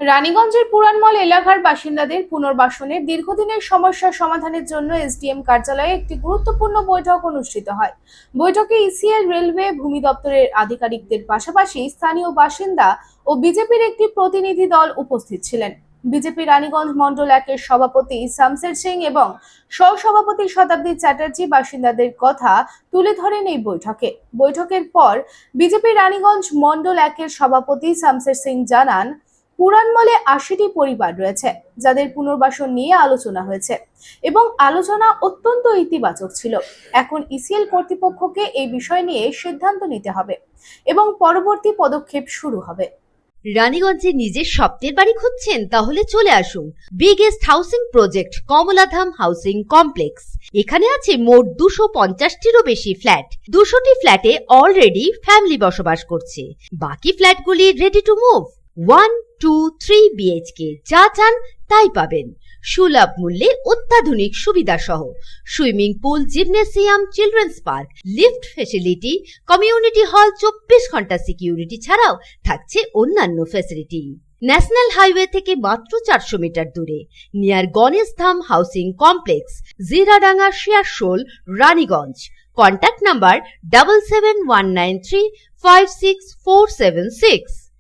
রানীগঞ্জের পুরানমল এলাকার বাসিন্দাদের পুনর্বাসনের দীর্ঘদিনের সমস্যার সমাধানের জন্য এসডিএম কার্যালয়ে একটি গুরুত্বপূর্ণ বৈঠক অনুষ্ঠিত হয়। বৈঠকে ইসিএল, রেলওয়ে, ভূমি দপ্তরের আধিকারিকদের পাশাপাশি স্থানীয় বাসিন্দা ও বিজেপির একটি প্রতিনিধি দল উপস্থিত ছিলেন। বিজেপি রানীগঞ্জ মণ্ডল 1-এর সভাপতি শামশের সিং এবং সহসভাপতি শতাব্দী চ্যাটার্জি বাসিন্দাদের কথা তুলে ধরেন এই বৈঠকের পর বিজেপি রানীগঞ্জ মণ্ডল 1-এর সভাপতি শামশের সিং জানান, পুরানমলে ৮০টি পরিবার রয়েছে যাদের পুনর্বাসন নিয়ে আলোচনা হয়েছে এবং আলোচনা অত্যন্ত ইতিবাচক ছিল। এখন ইসিএল কর্তৃপক্ষকে এই বিষয় নিয়ে সিদ্ধান্ত নিতে হবে এবং পরবর্তী পদক্ষেপ শুরু হবে। রানীগঞ্জে নিজের স্বপ্নের বাড়ি খুঁজছেন? তাহলে চলে আসুন biggest housing project Kamaladham housing complex. এখানে আছে মোট 250টিরও বেশি ফ্ল্যাট। 200টি ফ্ল্যাটে অলরেডি ফ্যামিলি বসবাস করছে, বাকি ফ্ল্যাটগুলি রেডি টু মুভ। 1, 2, 3 বিএইচকে যা চান তাই পাবেন সুলভ মূল্যে, অত্যাধুনিক সুবিধা সহ। Swimming pool, gymnasium, children's park, lift facility, community hall, 24 ঘন্টা সিকিউরিটি ছাড়াও থাকছে অন্যান্য ফ্যাসিলিটি। ন্যাশনাল হাইওয়ে থেকে মাত্র 400 মিটার দূরে, near Ganesh Dham housing complex, Jiradanga, Searsole, Raniganj. Contact number 7719356476।